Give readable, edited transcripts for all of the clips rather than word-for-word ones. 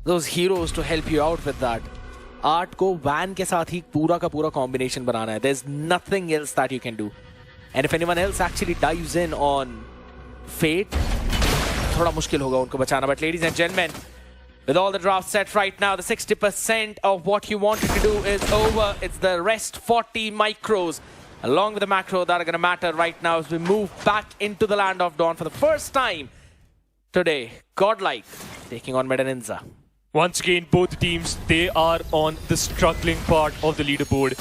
those heroes to help you out with that. Art को Van के साथ ही पूरा का पूरा combination बनाना है. There's nothing else that you can do. And if anyone else actually dives in on Fate, थोड़ा मुश्किल होगा उनको बचाना. But ladies and gentlemen, with all the drafts set right now, the 60% of what you wanted to do is over. It's the rest 40 micros, along with the macro, that are going to matter right now as we move back into the Land of Dawn for the first time today. Godlike taking on Meta Ninja. Once again, both teams, they are on the struggling part of the leaderboard.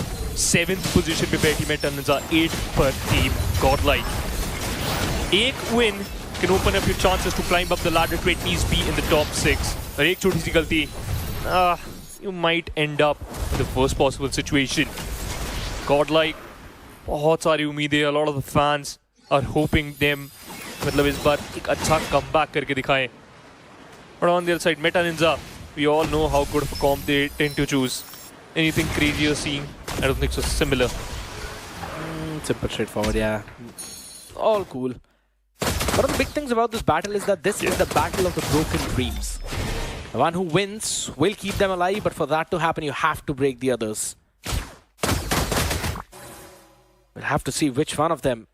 7th position पे बैठी Meta Ninja, 8 per team Godlike. एक win can open up your chances to climb up the ladder to at least be in the top 6. और एक छोटी सी गलती, you might end up in the worst possible situation. Godlike, बहुत सारी उम्मीदें, a lot of the fans are hoping them मतलब इस बार एक अच्छा comeback करके दिखाएं. But on the other side, Meta Ninja, we all know how good of a comp they tend to choose. Anything crazy you're seeing? I don't think so. Similar. Simple, straightforward, yeah. All cool. One of the big things about this battle is that this is the battle of the broken dreams. The one who wins will keep them alive, but for that to happen, you have to break the others. We'll have to see which one of them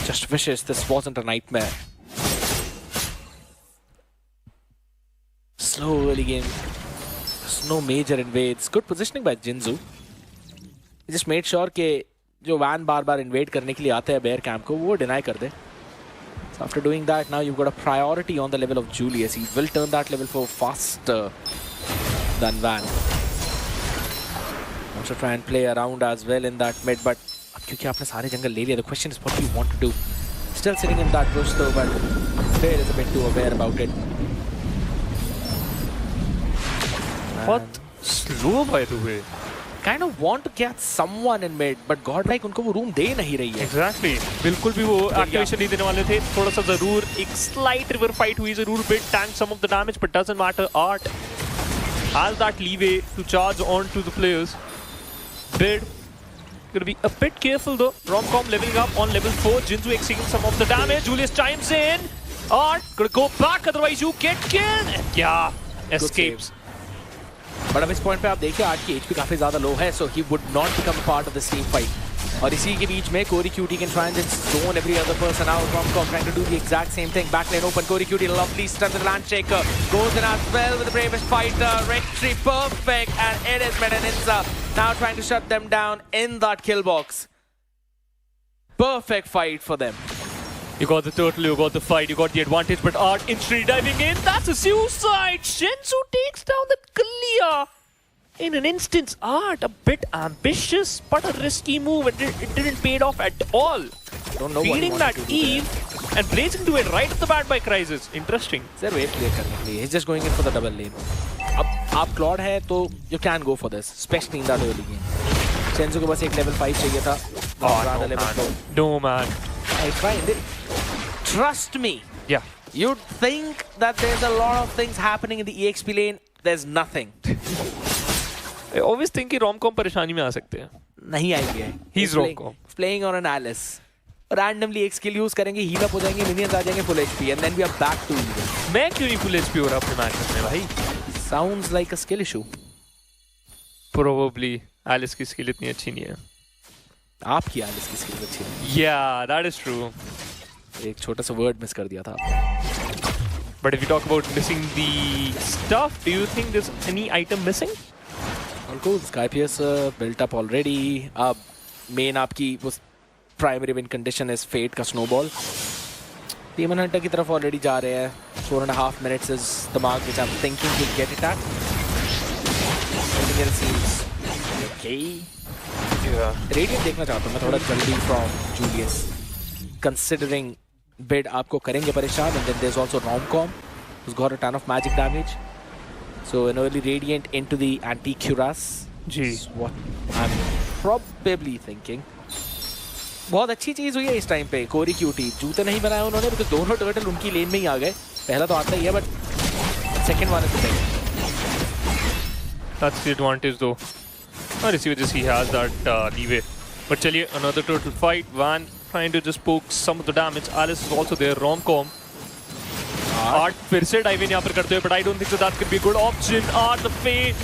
just wishes this wasn't a nightmare. Slow early game. There's no major invades. Good positioning by Jinzu. He just made sure कि जो Van बार-बार invade करने के लिए आते हैं bear camp को, वो deny कर दे. So after doing that, now you've got a priority on the level of Julius. He will turn that level 4 faster than Van. Wants to try and play around as well in that mid, but क्योंकि आपने सारे जंगल ले लिया, the question is what do you want to do? Still sitting in that bush though, but Bear is a bit too aware about it. What slow by the way. Kind of want to catch someone in mid, but Godlike उनको वो room दे नहीं रही है. Exactly. बिल्कुल भी वो activation नहीं देने वाले थे. थोड़ा सा जरूर एक slight river fight हुई, जरूर bit tank some of the damage, but doesn't matter. Art has that leeway to charge on to the players. Bid gonna be a bit careful though. Romcom leveling up on level 4. Jinzu exceeding some of the damage. Julius chimes in. Art gonna go back, otherwise you get killed. Yeah, escapes. But अब इस point पे आप देखिए art की HP काफी ज्यादा लो है, so he would not become part of this team fight. और इसी के बीच में Corey Cutie can try and just zone every other person out. Romcom trying to do the exact same thing. Backlane open. Corey Cutie lovely stun with the Landshaker. Goes in as well with the bravest fighter. Rectory perfect, and it is Meta Ninja now trying to shut them down in that kill box. Perfect fight for them. You got the turtle, you got the fight, you got the advantage, but Art instantly diving in. That's a suicide! Shensu takes down the clear in an instant. Art, a bit ambitious, but a risky move. It didn't pay off at all. Don't know Feeding that Eve and blazing to it right at the bat by Crisis. Interesting. Sir, wave clear करने के लिए. He's just going in for the double lane. अब आप Claude है तो you can go for this, especially in that early game. Shensu को बस एक level 5 चाहिए था. Oh, no man. I find it. Trust me. Yeah. You'd think that there's a lot of things happening in the EXP lane. There's nothing. I always think कि Romcom परेशानी में आ सकते हैं. नहीं आएंगे. He's Romcom. Playing on an Alice. Randomly एक skill use करेंगे, heal up हो जाएंगे, minions आ जाएंगे full HP, and then we are back to even. मैं क्यों नहीं full HP हो रहा अपने matches में भाई? Sounds like a skill issue. Probably Alice की skill इतनी अच्छी नहीं है. आपकी Alice की skill अच्छी है. Yeah, that is true. एक छोटा सा word miss कर दिया था. But if you talk about missing the stuff, do you think there's any item missing? All cool. Sky Piercer built up already. अब main आपकी वो primary win condition is Fate का snowball. Demon Hunter की तरफ already जा रहे हैं. 4.5 minutes is the mark which I'm thinking he'll get it at. Everything else seems okay. Yeah. Radiant देखना चाहता हूँ मैं थोड़ा जल्दी from Julius. Considering Bid आपको करेंगे परेशान, and then there's also Romcom who's got a ton of magic damage. So an early Radiant into the anti-Cuirass is what I'm probably thinking. बहुत अच्छी चीज़ हुई है इस टाइम पे. कोरी क्यूटी जूते नहीं बनाए उन्होंने because दोनों टर्टल उनकी लेन में ही आ गए. पहला तो आता ही है but second one is the best. That's the advantage though. Or is he has that leeway. But chaliye, another turtle fight. Van trying to just poke some of the damage. Alice is also there. Romcom. Art फिर से dive in यहाँ पर करते हुए, but I don't think so that could be a good option. Art the Fate,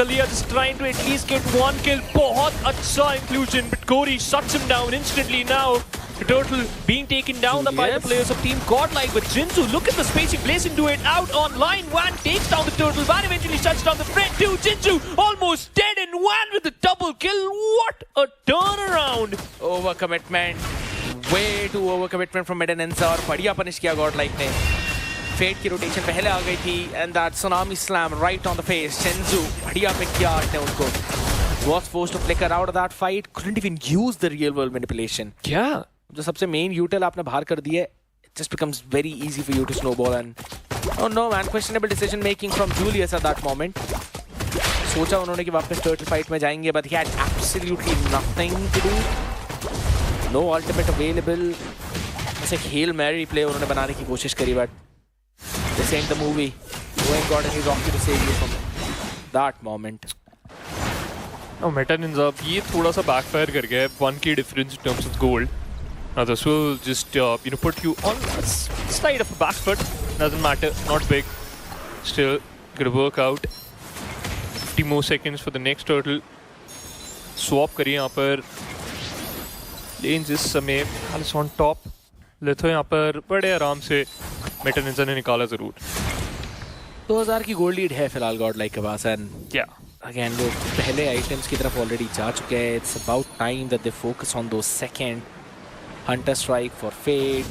Kalia just trying to at least get one kill. बहुत अच्छा inclusion, but Corey shuts him down instantly now. The Turtle being taken down by the players of Team Godlike, but Jinzu, look at the space he plays into it. Out online, Wan takes down the Turtle. Wan eventually shuts down the friend too. Jinzu almost dead, and Wan with the double kill. What a turnaround! Overcommitment, way too overcommitment from Medanenza और बढ़िया punish किया Godlike ने. Fate की rotation पहले आ गई थी, and that tsunami slam right on the face. Jinzu बढ़िया pick किया आर्ट ने उनको. Was forced to flicker out of that fight. Couldn't even use the real world manipulation. Yeah. जो सबसे मेन यूटिल आपने बाहर कर दिया है, it just becomes very easy for you to snowball and oh no man, questionable decision making from Julius at that moment. सोचा उन्होंने कि वापस टर्टल फाइट में जाएंगे, but he had absolutely nothing to do. No ultimate available. बस एक Hail Mary play उन्होंने बनाने की कोशिश करी, but this ain't the movie. You ain't got any Rocky to save you from that moment. Now Medanenza ये थोड़ा सा backfire कर गया है. 1k difference in terms of gold. Now this will just put you on a side of a back foot. Doesn't matter, not big. Still gonna work out. 50 more seconds for the next turtle. Swap करिए यहाँ पर. Lanes इस समय Alice on top. Litho यहाँ पर बड़े आराम से Medanenza ने निकाला जरूर. 2000 की गोल्ड लीड है फिलहाल Godlike के पास, and Yeah. again वो पहले आइटम्स की तरफ ऑलरेडी जा चुके हैं. It's about time that they focus on those second. Hunter strike for Fate.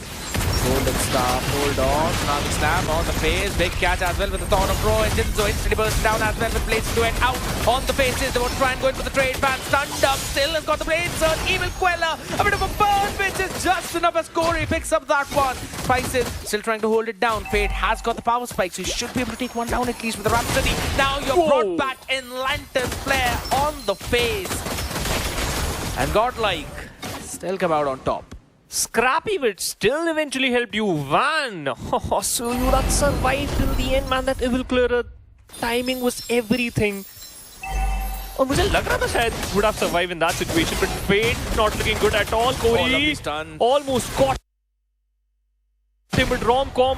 Golden Staff, hold on. Tsunami slam on the face. Big catch as well with the Thorn of Pro. And Jinzo instantly bursts down as well with Blades to it. Out on the faces. They want to try and go in for the trade. Ban stunned up. Still has got the Blades. Evil Queller. A bit of a burn, which is just enough as Corey picks up that one. Prices still trying to hold it down. Fate has got the power spike, so he should be able to take one down at least with the Rhapsody. Now you're brought back in Lantern Flare on the face. And Godlike still come out on top. Scrappy, but still eventually helped you. Van! Oh, so you not survived till the end, man. That evil clearer timing was everything. और मुझे लग रहा था शायद would have survived in that situation, but Fate not looking good at all. Corey almost caught him with rom-com.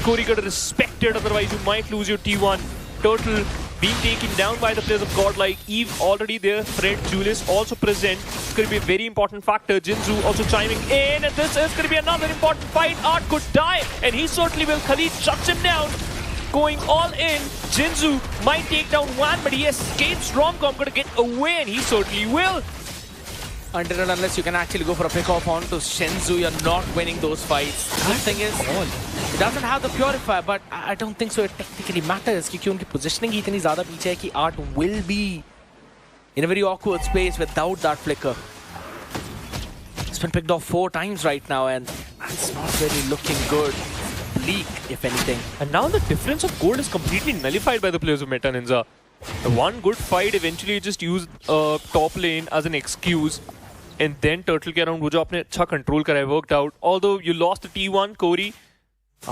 Corey got respected, otherwise you might lose your T1. Turtle being taken down by the players of Godlike. Eve already there, Fred, Julius also present. It's going to be a very important factor. Jinzu also chiming in, and this is going to be another important fight. Art could die, and he certainly will. Khalid shuts him down. Going all in. Jinzu might take down one, but he escapes. Romcom going to get away, and he certainly will. Until and unless you can actually go for a pick off onto Shenzu, you're not winning those fights. The thing is, it doesn't have the purifier, but I don't think so it technically matters क्योंकि उनकी positioning ही इतनी ज़्यादा पीछे है कि Art will be in a very awkward space without that flicker. It's been picked off 4 times right now, and it's not really looking good. Bleak, if anything. And now the difference of gold is completely nullified by the players of Medanenza. The one good fight eventually just used top lane as an excuse. And then Turtle के around वो जो आपने अच्छा control करा है, worked out. Although you lost the T1, Corey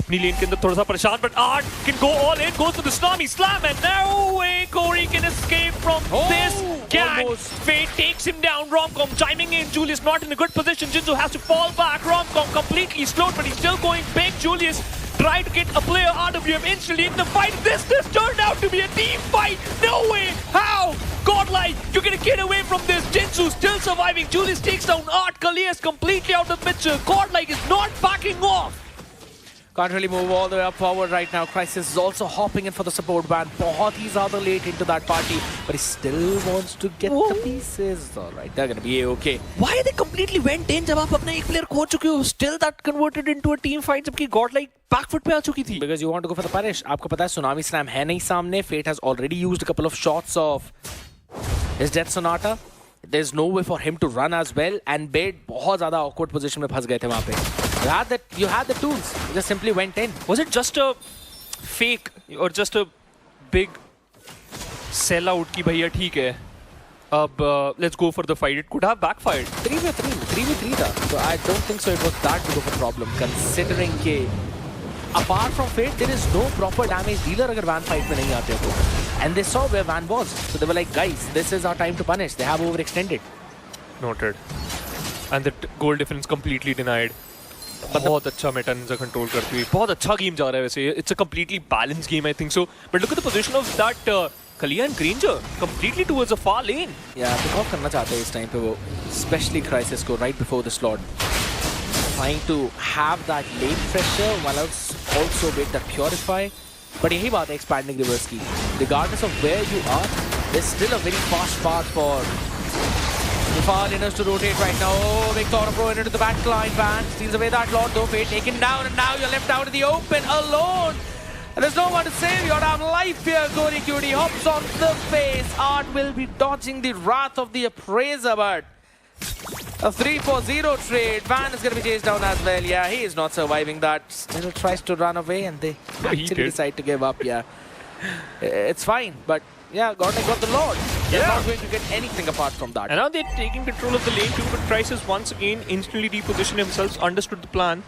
अपनी lane के अंदर थोड़ा सा परेशान, but Art can go all in, goes to the Tsunami Slam, and no way Corey can escape from this gang. Fate takes him down. Romcom chiming in. Julius not in a good position. Jinzu has to fall back. Romcom completely slowed, but he's still going big. Julius tried to get a player RWM instantly in the fight. This turned out to be a team fight. No way. How? Godlike, you're gonna get away from this. Jinzu still surviving. Julius takes down Art. Kalia is completely out of the picture. Godlike is not backing off. Can't really move all the way up forward right now. Crisis is also hopping in for the support band. बहुत ही ज़्यादा late into that party, but he still wants to get the pieces. All right, they're gonna be okay. Why they completely went in जब आप अपना एक player खो चुके हो? Still that converted into a team fight जबकि Godlike back foot पे आ चुकी थी. Because you want to go for the punish. आपको पता है Tsunami Slam है नहीं सामने. Fate has already used a couple of shots of his Death Sonata. There's no way for him to run as well, and Bait बहुत ज़्यादा awkward position में फंस गए थे वहाँ पे. You had the tools. You just simply went in. Was it just a fake or just a big sellout कि भैया ठीक है अब let's go for the fight? It could have backfired. 3v3 था. So I don't think so it was that big of a problem considering कि apart from Fate there is no proper damage dealer अगर Van fight में नहीं आते तो. And they saw where Van was. So they were like, guys, this is our time to punish. They have overextended. Noted. And the goal difference completely denied. बहुत अच्छा Meta Ninja control करती हुई बहुत अच्छा गेम जा रहा है वैसे it's a completely balanced game I think so but look at the position of that Kalia and Granger completely towards a far lane. Yeah, pick off करना चाहते हैं इस टाइम पे वो, especially Crisis को right before the slot. Trying to have that lane pressure while also with that purify. But यही बात है expanding rivers की. Regardless of where you are, there's still a very fast path for the far laners to rotate right now. Oh, Victor Pro into the back line. Van steals away that Lord, though Fate taken down, and now you're left out in the open alone. And there's no one to save your damn life here. Cody Cutie hops on the face. Art will be dodging the wrath of the Appraiser, but a 3-4-0 trade. Van is going to be chased down as well. Yeah, he is not surviving that. Still tries to run away, and they actually decide to give up. Yeah, it's fine, but yeah, Godlike got the Lord. They're not going to get anything apart from that. And now they're taking control of the lane too, but Crisis once again instantly repositioned himself, understood the plan.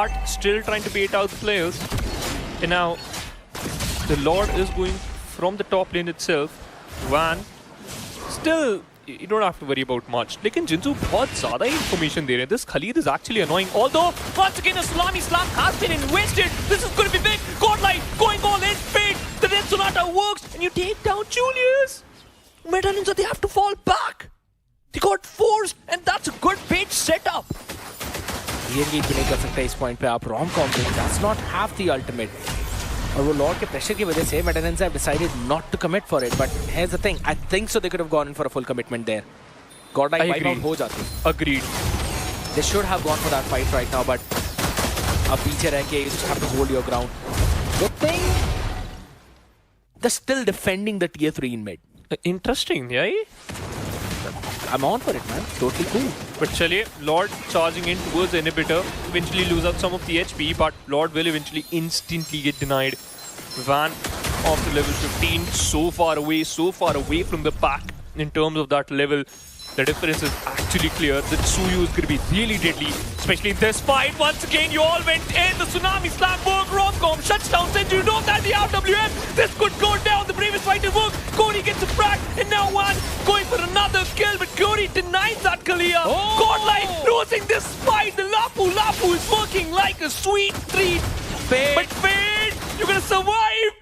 Art still trying to bait out the players. And now the Lord is going from the top lane itself. Van still you don't have to worry about much. लेकिन जिंजू बहुत ज़्यादा information दे रहे हैं. This Khalid is actually annoying. Although once again a Salami Slam has been invested. This is going to be big. Godlike going all in. Fate. The Red Sonata works and you take down Julius. Meta Ninja, they have to fall back. They got forced and that's a good bait setup. Re-engage भी नहीं कर सकते इस point पे आप. Rom-Com does not have the ultimate. और वो Lord के प्रेशर की वजह से Meta Ninja have decided not to commit for it. But here's the thing, I think so they could have gone in for a full commitment there. Godlike wipe out हो जाती. Agreed. They should have gone for that fight right now, but अब पीछे रह के you just have to hold your ground. Good thing they're still defending the tier 3 in mid. Interesting, yeah? I'm on for it, man. Totally cool. But chaliye, Lord charging in towards the inhibitor, eventually lose out some of the HP, but Lord will eventually instantly get denied. Van off to level 15, so far away from the pack in terms of that level. The difference is actually clear. The Tsuyu is going to be really deadly, especially in this fight. Once again, you all went in. The Tsunami Slam work. Rom-Com shuts down Senju. You know that the RWM. This could go down. The previous fight did work. Cody gets a frag. And now Van going for another kill. But Cody denies that Kalia. Oh! Godlike losing this fight. The Lapu is working like a sweet treat. Fate. But Fate, you're going to survive.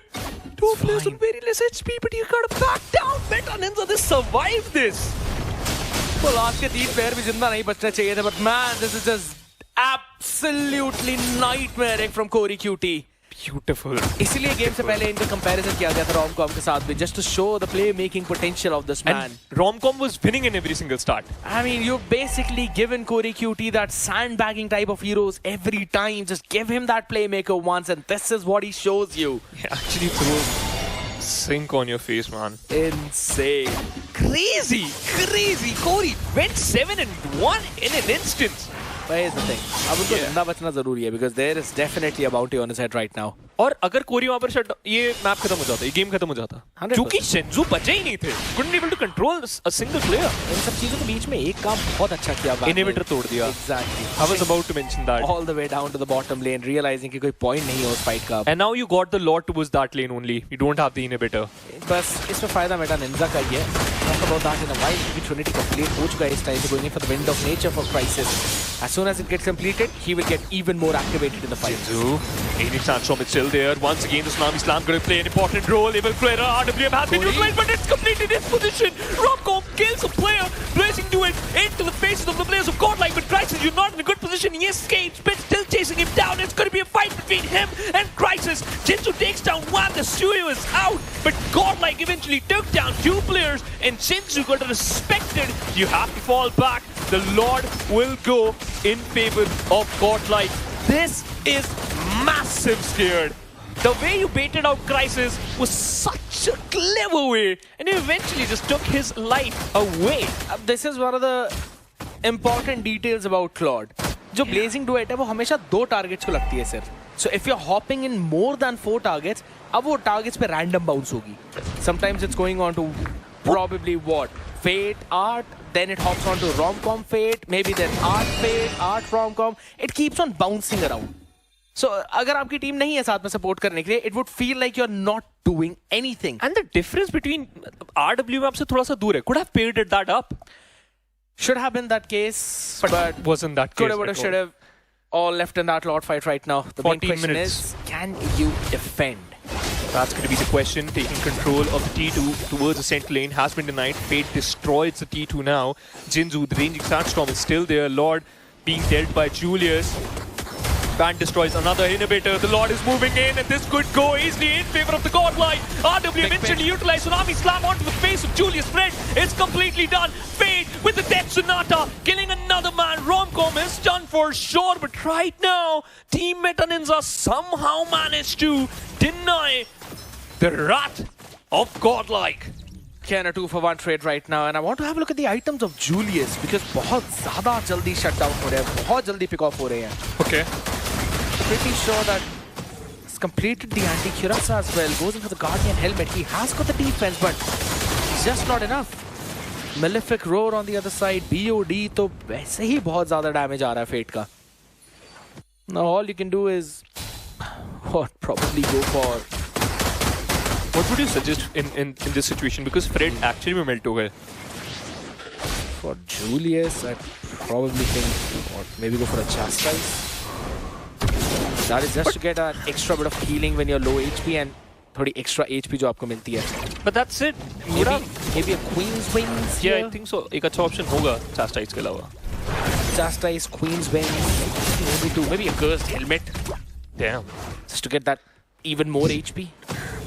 Two players with very less HP, but you got to back down. Meta Ninja, they survived this. तो last के 3 player भी जिंदा नहीं बचना चाहिए थे, but man, this is just absolutely nightmare from Cody Cutie. Beautiful. इसीलिए game से पहले इनका कंपैरिजन किया गया था Rom-Com के साथ भी, just to show the play making potential of this man. And Rom-Com was winning in every single start. I mean, you've basically given Cody Cutie that sandbagging type of heroes every time. Just give him that playmaker once, and this is what he shows you. He actually threw sink on your face, man. Insane. Crazy. Cody went 7-1 in an instant. But here's the thing. अब उनको जिंदा बचना जरूरी है, because there is definitely a bounty on his head right now. और अगर कोरी वहां पर शट ये मैप खत्म हो जाता, ये गेम खत्म हो जाता, 100%. क्योंकि शेंजू बचे ही नहीं थे. Couldn't able to control a single player. इन सब चीजों के बीच में एक काम बहुत अच्छा किया Van ने. Inhibitor तोड़ दिया. Exactly. I was about to mention that. All the way down to the bottom lane, realizing कि कोई point नहीं है उस fight का. And now you got the Lord towards that lane only. You don't have the inhibitor. बस इसमें फायदा Meta Ninja का ही है. Talk about that in a while. क्योंकि Trinity complete हो चुका है इस time से, going in for the Wind of Nature for Crisis. As soon as it gets completed, he will get even more activated in the fight. Jinzu, Aiding Sandstorm is still there. Once again, the Tsunami Slam going to play an important role. Evil Player, RWM has been utilized, but it's completed its position. Rom-Com kills a player, blazing to it into the faces of the players of Godlike. But Crisis, you're not in a good position. He escapes, but still chasing him down. It's going to be a fight between him and Crisis. Jinzu takes down one. The Suyo is out, but Godlike eventually took down 2 players, and Jinzu got respected. You have to fall back. The Lord will go in favor of Godlike. This is massive scared. The way you baited out Crisis was such a clever way, and you eventually just took his life away. This is one of the important details about Claude. जो blazing duet है वो हमेशा 2 targets को लगती है सिर्फ. So if you're hopping in more than 4 targets, अब वो targets पे random bounce होगी. Sometimes it's going on to probably what? Fate, Art, then it hops on to Rom-Com Fate, maybe then Art Fate, Art Rom-Com. It keeps on bouncing around. So अगर आपकी team नहीं है साथ में support करने के लिए, it would feel like you're not doing anything. And the difference between RWM आपसे थोड़ा सा दूर है. Could have paired that up. Should have been that case, but wasn't that case. could have, would have, should have. all left in that Lord fight right now. The main 14 question minutes. is, can you defend? That's going to be the question. Taking control of the T2 towards the center lane has been denied. Fate destroys the T2 now. Jinzu, the ranging Sandstorm, is still there. Lord being dealt by Julius. Van destroys another inhibitor. The Lord is moving in, and this could go easily in favor of the Godlike. RW eventually utilized Tsunami Slam onto the face of Julius. Fred is completely done. Fate with the Death Sonata, killing another man. Romcom is done for sure, but right now, Team Meta Ninja somehow managed to deny the wrath of Godlike. Can a 2-for-1 trade right now, and I want to have a look at the items of Julius because बहुत ज़्यादा जल्दी shut down हो रहे हैं, बहुत जल्दी pick off हो रहे हैं. Okay. Pretty sure that he's completed the anti-Cuirass as well. Goes into the Guardian helmet. He has got the defense, but it's just not enough. Malefic Roar on the other side. BOD तो वैसे ही बहुत ज़्यादा damage आ रहा है Fate का. Now all you can do is what? Probably go for. What would you suggest in this situation? Because Fred actually में melt हो गए. For Julius, I probably think what, maybe go for a Chastise. That is just to get an extra bit of healing when you're low HP and थोड़ी extra HP जो आपको मिलती है. But that's it. Maybe a Queen's Wings. Yeah, here. I think so. एक अच्छा option होगा Chastise के अलावा. Chastise, Queen's Wings. Maybe a Cursed Helmet. Damn. Just to get that even more HP.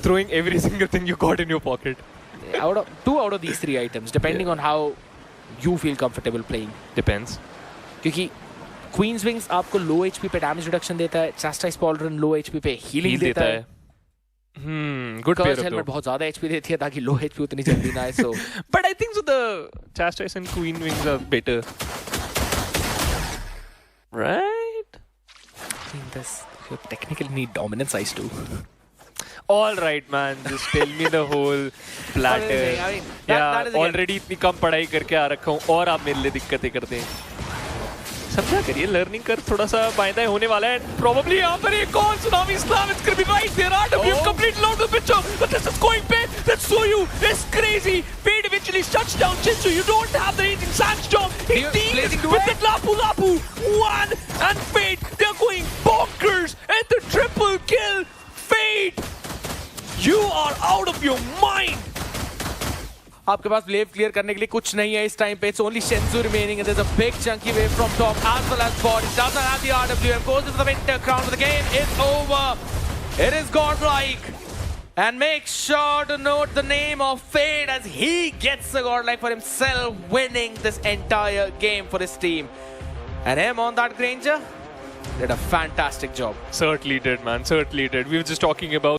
Throwing every single thing you got in your pocket. Two out of these three items, depending on how you feel comfortable playing. Depends. क्योंकि Queen's Wings आपको low HP पे damage reduction देता है. Chastise Pauldron low HP पे healing देता है. Good pair Cursed of Helmet though. बहुत ज़्यादा HP देती है ताकि low HP उतनी जल्दी ना आए. So, But I think so the Chastise and Queen Wings are better. Right? I think this you technically need dominance ice too. All right, man. Just tell me the whole platter. I mean, Yeah, that is again- already इतनी कम पढ़ाई करके आ रखा हूँ और आप मेरे लिए दिक्कतें करते हैं. समझा करिए, लर्निंग कर थोड़ा सा बायदा होने वाला है. Probably यहाँ पर एक और Tsunami Slam. It's gonna be right there. RW completely out of the picture. But this is going big. That Soyu is crazy. Fade eventually shuts down Jinzu. You don't have the raging Sandstorm. He deals with the Lapu Lapu. One and Fade. They're going bonkers. And the triple kill. Fade. You are out of your mind. आपके पास wave clear करने के लिए कुछ नहीं है इस time पे. It's only Shenzu remaining and there's a big chunky wave from top as well as bot. It doesn't have the RWM. Goes into the Winter Crown, but the game is over. It is Godlike. And make sure to note the name of Fade as he gets the Godlike for himself, winning this entire game for his team. And him on that Granger did a fantastic job. Certainly did, man. Certainly did. We were just talking about